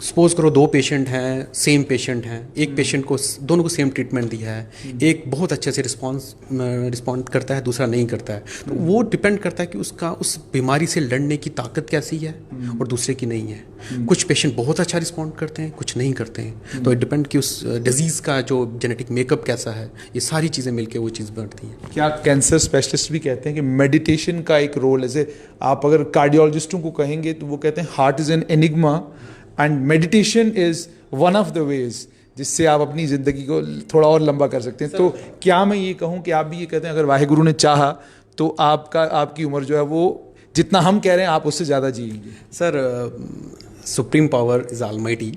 सपोज करो 2 पेशेंट हैं, सेम पेशेंट हैं, एक पेशेंट को दोनों को सेम ट्रीटमेंट दिया है, एक बहुत अच्छे से रिस्पॉन्ड करता है, दूसरा नहीं करता है। तो वो डिपेंड करता है कि उसका उस बीमारी से लड़ने की ताकत कैसी है और दूसरे की नहीं है। कुछ पेशेंट बहुत अच्छा रिस्पॉन्ड करते हैं, कुछ नहीं करते हैं। तो इट डिपेंड कि उस डिजीज़ का जो जेनेटिक मेकअप कैसा है, ये सारी चीज़ें मिलकर वो चीज़ बढ़ती हैं। क्या कैंसर स्पेशलिस्ट भी कहते हैं कि मेडिटेशन का एक रोल है? जैसे आप अगर कार्डियोलॉजिस्टों को कहेंगे तो वो कहते हैं heart is an enigma and meditation is one of the ways जिससे आप अपनी ज़िंदगी को थोड़ा और लंबा कर सकते हैं। तो क्या मैं ये कहूँ कि आप भी ये कहते हैं अगर वाहिगुरु ने चाहा तो आपकी उम्र जो है वो जितना हम कह रहे हैं आप उससे ज़्यादा जिएंगे? Sir supreme power is almighty.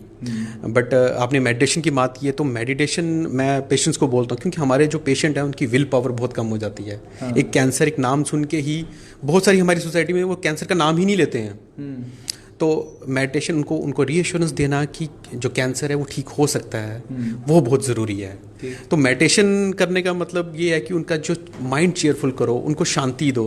But आपने मेडिटेशन की बात की है, तो मेडिटेशन मैं पेशेंट्स को बोलता हूँ, क्योंकि हमारे जो पेशेंट हैं उनकी विल पावर बहुत कम हो जाती है। हाँ। एक कैंसर, एक नाम सुन के ही बहुत सारी हमारी सोसाइटी में वो कैंसर का नाम ही नहीं लेते हैं। तो मेडिटेशन उनको रीएश्योरेंस देना कि जो कैंसर है वो ठीक हो सकता है, वो बहुत ज़रूरी है। तो मेडिटेशन करने का मतलब ये है कि उनका जो माइंड चेयरफुल करो, उनको शांति दो,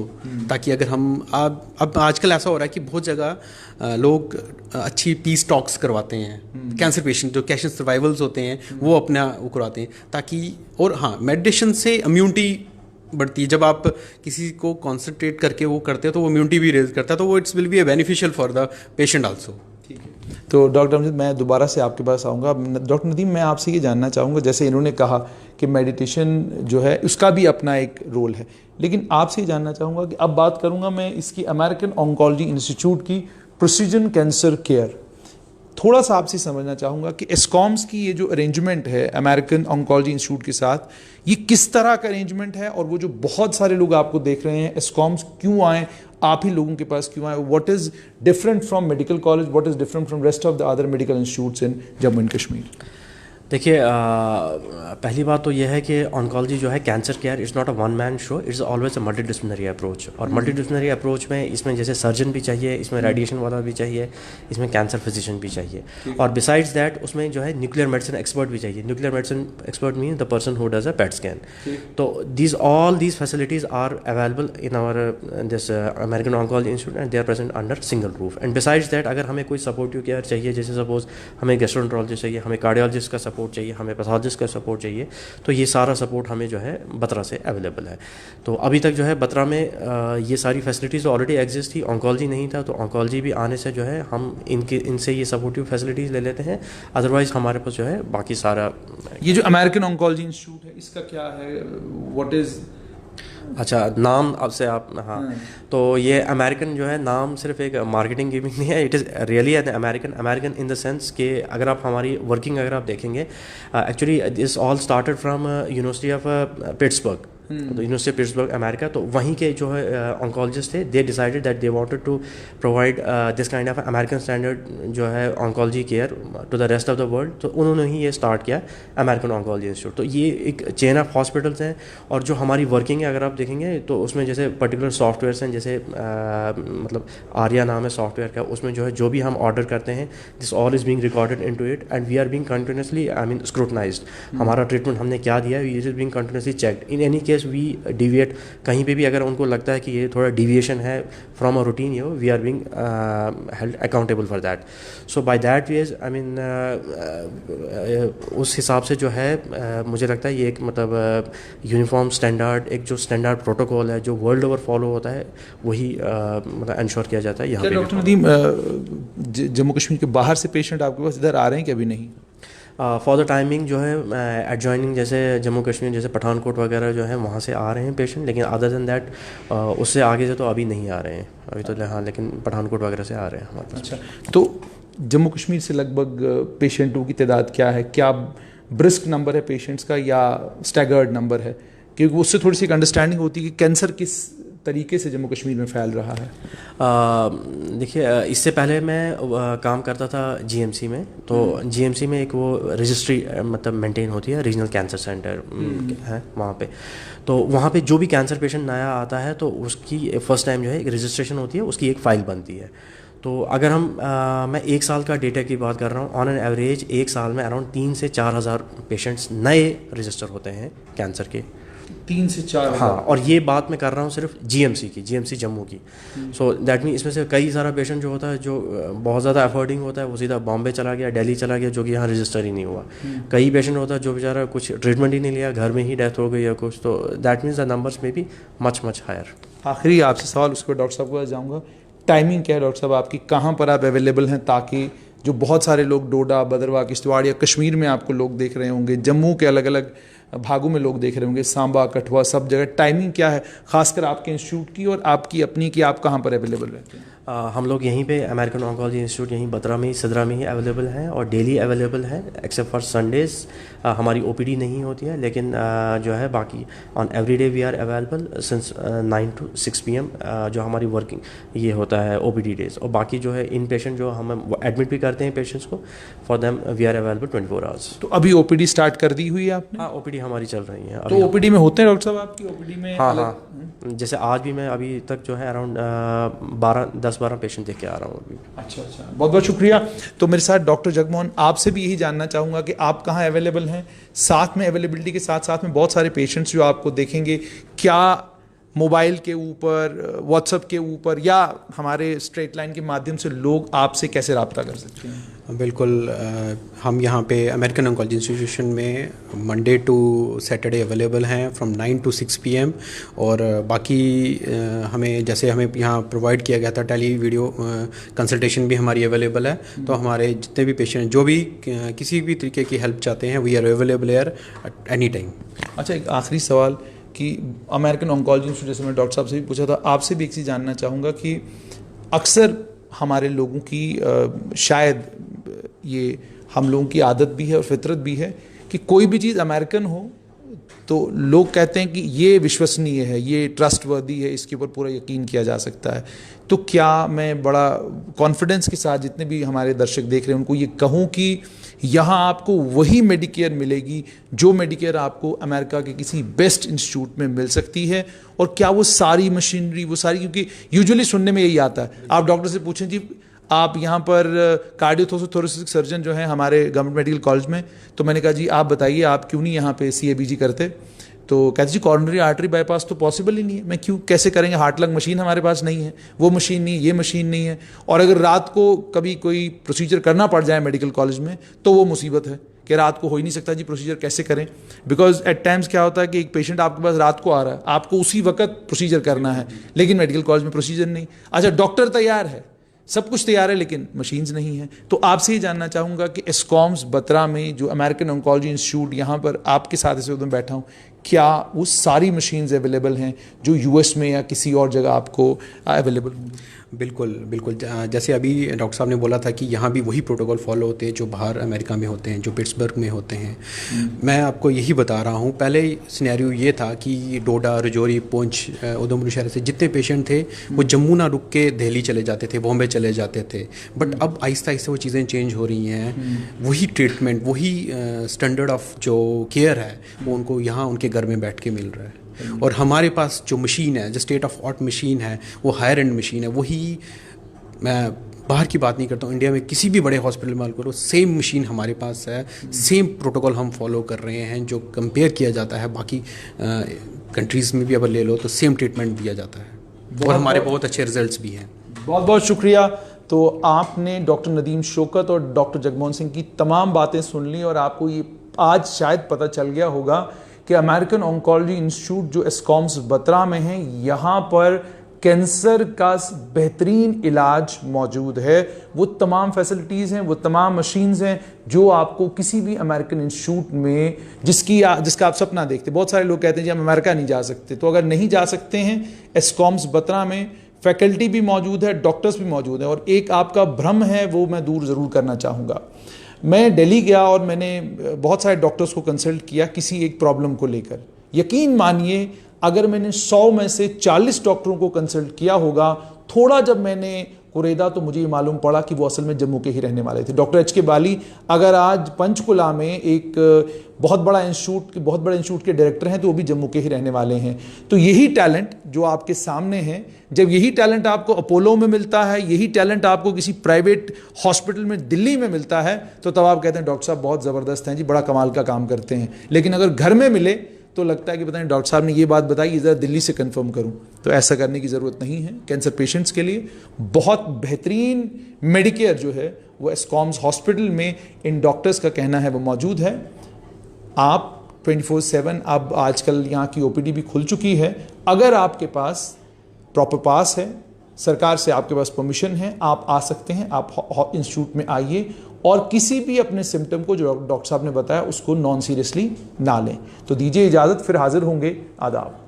ताकि अगर हम अब आजकल ऐसा हो रहा है कि बहुत जगह लोग अच्छी पीस टॉक्स करवाते हैं। कैंसर पेशेंट जो कैंसर सर्वाइवल्स होते हैं वो अपना वो करवाते हैं ताकि, और हाँ, मेडिटेशन से इम्यूनिटी बढ़ती है। जब आप किसी को कॉन्सेंट्रेट करके वो करते हैं तो वो इम्यूनिटी भी रेज करता है, तो वो it's will be A beneficial for the patient also. ठीक है। तो डॉक्टर अमजद, मैं दोबारा से आपके पास आऊँगा। डॉक्टर नदीम, मैं आपसे ये जानना चाहूँगा, जैसे इन्होंने कहा कि मेडिटेशन जो है उसका भी अपना एक रोल है, लेकिन आपसे ये जानना चाहूँगा कि अब बात करूँगा मैं इसकी अमेरिकन ऑन्कोलॉजी इंस्टीट्यूट की प्रिसीजन कैंसर केयर। थोड़ा सा आपसे समझना चाहूँगा कि एस्कॉम्स की ये जो अरेंजमेंट है अमेरिकन ऑन्कोलॉजी इंस्टीट्यूट के साथ, ये किस तरह का अरेंजमेंट है, और वो जो बहुत सारे लोग आपको देख रहे हैं, एस्कॉम्स क्यों आए, आप ही लोगों के पास क्यों आए, what is different from medical college, what is different from rest of the other medical institutes in Jammu and Kashmir? देखिए, पहली बात तो यह है कि ऑन्कोलॉजी जो है cancer care is not a one man show, it's always a multidisciplinary approach. और मल्टीडिसिप्लिनरी अप्रोच में इसमें जैसे सर्जन भी चाहिए, इसमें रेडिएशन वाला भी चाहिए, इसमें कैंसर फिजिशियन भी चाहिए, और बिसाइड्स दैट उसमें जो है न्यूक्लियर मेडिसिन एक्सपर्ट भी चाहिए। Nuclear medicine expert mean the person who does a PET scan. तो all these facilities are available in our this American oncology institute and they are present under single roof. And besides that अगर हमें कोई supportive care चाहिए, जैसे suppose हमें gastroenterologist चाहिए, हमें cardiologist का सपोर्ट चाहिए, हमें पैथोलॉजिस्ट का सपोर्ट चाहिए, तो ये सारा सपोर्ट हमें जो है बत्रा से अवेलेबल है। तो अभी तक जो है बत्रा में ये सारी फैसिलिटीज़ ऑलरेडी एग्जिस्ट थी, ऑन्कोलॉजी नहीं था, तो ऑन्कोलॉजी भी आने से जो है हम इनसे ये सपोर्टिव फैसिलिटीज़ ले लेते हैं। अदरवाइज हमारे पास जो है बाकी सारा। ये जो अमेरिकन ऑन्कोलॉजी इंस्टीट्यूट है इसका क्या है, व्हाट इज़? अच्छा, नाम अब से आप, हाँ, तो ये अमेरिकन जो है नाम सिर्फ एक मार्केटिंग गिमिक नहीं है, it is really an American in the sense कि अगर आप हमारी वर्किंग अगर आप देखेंगे, actually this all started from University of Pittsburgh, तो यूनिवर्सिटी ऑफ पिट्सबर्ग अमेरिका। तो वहीं के जो है ऑन्कोलॉजिस्ट थे, they decided that they wanted to provide this kind of American standard जो है oncology care to the rest of the world. तो उन्होंने ही ये स्टार्ट किया अमेरिकन ऑन्कोलॉजी इंस्टीट्यूट। तो ये एक चेन ऑफ हॉस्पिटल्स हैं, और जो हमारी वर्किंग है अगर आप देखेंगे तो उसमें जैसे पर्टिकुलर सॉफ्टवेयर्स हैं, जैसे मतलब आर्या नाम है सॉफ्टवेयर का, उसमें जो है जो भी हम ऑर्डर करते हैं, this all is being recorded into it and we are being continuously scrutinized. हमारा ट्रीटमेंट हमने क्या दिया है, it is being continuously checked. In any case we deviate, कहीं पे भी अगर उनको लगता है कि ये थोड़ा डिविएशन है from a routine, we are being held accountable for that. So by that ways I mean उस हिसाब से जो है मुझे लगता है ये एक मतलब यूनिफॉर्म स्टैंडर्ड, एक जो स्टैंडर्ड प्रोटोकॉल है जो वर्ल्ड ओवर फॉलो होता है, वही मतलब इंश्योर किया जाता है यहाँ पे। डॉक्टर नदीम, जम्मू कश्मीर के बाहर से पेशेंट आपके पास इधर आ रहे हैं कि अभी नहीं? फॉर द टाइमिंग जो है एडजॉइनिंग जैसे जम्मू कश्मीर जैसे पठानकोट वगैरह जो है वहाँ से आ रहे हैं पेशेंट, लेकिन अदर देन दैट उससे आगे से तो अभी नहीं आ रहे हैं अभी तो, हाँ, लेकिन पठानकोट वगैरह से आ रहे हैं हमारे पास। अच्छा, तो जम्मू कश्मीर से लगभग पेशेंटों की तादाद क्या है? क्या ब्रिस्क नंबर है पेशेंट्स का या स्टैगर्ड नंबर है? क्योंकि उससे थोड़ी सी एक अंडरस्टैंडिंग होती है कि कैंसर किस तरीके से जम्मू कश्मीर में फैल रहा है। देखिए, इससे पहले मैं काम करता था जीएमसी में, तो जीएमसी में एक वो रजिस्ट्री मतलब मेंटेन होती है, रीजनल कैंसर सेंटर है वहाँ पे। तो वहाँ पे जो भी कैंसर पेशेंट नया आता है तो उसकी फर्स्ट टाइम जो है एक रजिस्ट्रेशन होती है, उसकी एक फ़ाइल बनती है। तो अगर मैं 1 साल का डेटा की बात कर रहा हूँ, ऑन एन एवरेज 1 साल में अराउंड 3 से 4 हज़ार पेशेंट्स नए रजिस्टर होते हैं कैंसर के। 3 से 4? हाँ, और ये बात मैं कर रहा हूँ सिर्फ जीएमसी जम्मू की। सो दैट मीन इसमें से कई सारा पेशेंट जो होता है जो बहुत ज़्यादा अफोर्डिंग होता है वो सीधा बॉम्बे चला गया, दिल्ली चला गया, जो कि यहाँ रजिस्टर ही नहीं हुआ। कई पेशेंट होता है जो बेचारा कुछ ट्रीटमेंट ही नहीं लिया, घर में ही डेथ हो गई या कुछ, तो दैट मीन्स द नंबर्स में भी मच हायर। आखिरी आपसे सवाल, उसको डॉक्टर साहब को जाऊँगा, टाइमिंग क्या है डॉक्टर साहब आपकी, कहाँ पर आप अवेलेबल हैं, ताकि जो बहुत सारे लोग डोडा, भद्रवाह, किश्तवाड़ या कश्मीर में आपको लोग देख रहे होंगे, जम्मू के अलग अलग भागों में लोग देख रहे होंगे, सांबा, कठुआ, सब जगह टाइमिंग क्या है खासकर आपके इंस्टीट्यूट की और आपकी अपनी की, आप कहाँ पर अवेलेबल रहते हैं? हम लोग यहीं पे अमेरिकन ऑन्कोलॉजी इंस्टीट्यूट यहीं बत्रा में ही, सिदरा में ही अवेलेबल हैं और डेली अवेलेबल है एक्सेप्ट फॉर संडेज। हमारी ओपीडी नहीं होती है, लेकिन जो है बाकी on every day we are available since 9 to 6 PM जो हमारी वर्किंग ये होता है ओपीडी डेज। और बाकी जो है इन पेशेंट जो हम एडमिट भी करते हैं पेशेंट्स को, for them we are available 24 hours. तो अभी ओपीडी स्टार्ट कर दी हुई है आपने? हाँ, ओपीडी हमारी चल रही है। तो ओपीडी में होते हैं डॉक्टर साहब आपकी ओपीडी में? हाँ, जैसे आज भी मैं अभी तक जो है अराउंड 10-12 पेशेंट देख के आ रहा हूँ अभी। अच्छा, बहुत बहुत शुक्रिया। तो मेरे साथ डॉक्टर जगमोहन, आपसे भी यही जानना चाहूँगा कि आप कहाँ अवेलेबल हैं, साथ में अवेलेबिलिटी के साथ साथ में बहुत सारे पेशेंट्स जो आपको देखेंगे, क्या मोबाइल के ऊपर, व्हाट्सएप के ऊपर या हमारे स्ट्रेट लाइन के माध्यम से लोग आपसे कैसे रब्ता कर सकते हैं? बिल्कुल, हम यहाँ पे अमेरिकन ऑन्कोलॉजी इंस्टीट्यूशन में मंडे टू सैटरडे अवेलेबल हैं फ्रॉम 9 to 6 PM। और बाकी हमें जैसे हमें यहाँ प्रोवाइड किया गया था टेली वीडियो कंसल्टेशन भी हमारी अवेलेबल है। तो हमारे जितने भी पेशेंट जो भी किसी भी तरीके की हेल्प चाहते हैं, we are available here any time. अच्छा, एक आखिरी सवाल कि अमेरिकन ऑन्कोलॉजी इंस्टीट्यूट, जैसे मैं डॉक्टर साहब से भी पूछा था, आपसे भी एक चीज़ जानना चाहूँगा कि अक्सर हमारे लोगों की शायद ये हम लोगों की आदत भी है और फितरत भी है कि कोई भी चीज़ अमेरिकन हो तो लोग कहते हैं कि ये विश्वसनीय है, ये ट्रस्टवर्दी है, इसके ऊपर पूरा यकीन किया जा सकता है। तो क्या मैं बड़ा कॉन्फिडेंस के साथ जितने भी हमारे दर्शक देख रहे हैं उनको ये कहूँ कि यहाँ आपको वही मेडिकेयर मिलेगी जो मेडिकेयर आपको अमेरिका के किसी बेस्ट इंस्टीट्यूट में मिल सकती है? और क्या वो सारी मशीनरी, वो सारी, क्योंकि यूजुअली सुनने में यही आता है, आप डॉक्टर से पूछें जी आप यहाँ पर कार्डियोथोरेसिक सर्जन जो हैं हमारे गवर्नमेंट मेडिकल कॉलेज में, तो मैंने कहा जी आप बताइए आप क्यों नहीं यहाँ पे CABG करते? तो कहते जी कॉर्नरी आर्टरी बाईपास तो पॉसिबल ही नहीं है। मैं क्यों, कैसे करेंगे, हार्ट लंग मशीन हमारे पास नहीं है, वो मशीन नहीं, ये मशीन नहीं है। और अगर रात को कभी कोई प्रोसीजर करना पड़ जाए मेडिकल कॉलेज में तो वो मुसीबत है कि रात को हो ही नहीं सकता जी, प्रोसीजर कैसे करें? बिकॉज एट टाइम्स क्या होता है कि एक पेशेंट आपके पास रात को आ रहा है, आपको उसी वक्त प्रोसीजर करना है, लेकिन मेडिकल कॉलेज में प्रोसीजर नहीं। अच्छा, डॉक्टर तैयार है, सब कुछ तैयार है, लेकिन मशीन्स नहीं है। तो आपसे ही जानना चाहूँगा कि एस्कॉम्स बत्रा में जो अमेरिकन ऑन्कोलॉजी इंस्टीट्यूट यहाँ पर आपके साथ इस वक्त मैं बैठा हूँ, क्या वो सारी मशीन्स अवेलेबल हैं जो US में या किसी और जगह आपको अवेलेबल होंगी? बिल्कुल बिल्कुल, जैसे अभी डॉक्टर साहब ने बोला था कि यहाँ भी वही प्रोटोकॉल फॉलो होते हैं जो बाहर अमेरिका में होते हैं, जो पिट्सबर्ग में होते हैं। मैं आपको यही बता रहा हूँ, पहले सिनेरियो ये था कि डोडा, रजौरी, पुंछ, उधमपुर शहर से जितने पेशेंट थे वो जम्मू ना रुक के दिल्ली चले जाते थे, बॉम्बे चले जाते थे। बट अब आहिस्ता आहिस्ता वो चीज़ें चेंज हो रही हैं। वही ट्रीटमेंट, वही स्टैंडर्ड ऑफ जो केयर है वो उनको यहाँ उनके घर में बैठ के मिल रहा है। और हमारे पास जो मशीन है, जो स्टेट ऑफ आर्ट मशीन है, वो हायर एंड मशीन है। वही, मैं बाहर की बात नहीं करता हूँ, इंडिया में किसी भी बड़े हॉस्पिटल में करो, सेम मशीन हमारे पास है, सेम प्रोटोकॉल हम फॉलो कर रहे हैं। जो कंपेयर किया जाता है बाकी कंट्रीज़ में भी अगर ले लो तो सेम ट्रीटमेंट दिया जाता है और हमारे बहुत अच्छे रिजल्ट्स भी हैं। बहुत बहुत शुक्रिया। तो आपने डॉक्टर नदीम शौकत और डॉक्टर जगमोहन सिंह की तमाम बातें सुन ली और आपको ये आज शायद पता चल गया होगा कि अमेरिकन ऑन्कोलॉजी इंस्टीट्यूट जो एस्कॉम्स बत्रा में है, यहाँ पर कैंसर का बेहतरीन इलाज मौजूद है। वो तमाम फैसिलिटीज़ हैं, वो तमाम मशीन्स हैं जो आपको किसी भी अमेरिकन इंस्टीट्यूट में जिसका आप सपना देखते। बहुत सारे लोग कहते हैं जी हम अमेरिका नहीं जा सकते, तो अगर नहीं जा सकते हैं, एस्कॉम्स बत्रा में फैकल्टी भी मौजूद है, डॉक्टर्स भी मौजूद हैं। और एक आपका भ्रम है वो मैं दूर ज़रूर करना चाहूँगा। मैं दिल्ली गया और मैंने बहुत सारे डॉक्टर्स को कंसल्ट किया किसी एक प्रॉब्लम को लेकर। यकीन मानिए अगर मैंने 100 में से 40 डॉक्टरों को कंसल्ट किया होगा, थोड़ा जब मैंने कुरेदा तो मुझे ये मालूम पड़ा कि वो असल में जम्मू के ही रहने वाले थे। डॉक्टर HK बाली अगर आज पंचकुला में एक बहुत बड़ा इंस्टीट्यूट के डायरेक्टर हैं तो वो भी जम्मू के ही रहने वाले हैं। तो यही टैलेंट जो आपके सामने है, जब यही टैलेंट आपको अपोलो में मिलता है, यही टैलेंट आपको किसी प्राइवेट हॉस्पिटल में दिल्ली में मिलता है, तो तब आप कहते हैं डॉक्टर साहब बहुत ज़बरदस्त हैं जी, बड़ा कमाल का काम करते हैं। लेकिन अगर घर में मिले तो लगता है कि पता नहीं डॉक्टर साहब ने ये बात बताई, ज़रा दिल्ली से कंफर्म करूं। तो ऐसा करने की ज़रूरत नहीं है। कैंसर पेशेंट्स के लिए बहुत बेहतरीन मेडिकेयर जो है वो एस्कॉम्स हॉस्पिटल में इन डॉक्टर्स का कहना है वो मौजूद है। आप 24/7, अब आजकल यहाँ की OPD भी खुल चुकी है। अगर आपके पास प्रॉपर पास है, सरकार से आपके पास परमिशन है, आप आ सकते हैं, आप इंस्टीट्यूट में आइए और किसी भी अपने सिम्टम को जो डॉक्टर साहब ने बताया उसको नॉन सीरियसली ना लें। तो दीजिए इजाज़त, फिर हाजिर होंगे। आदाब।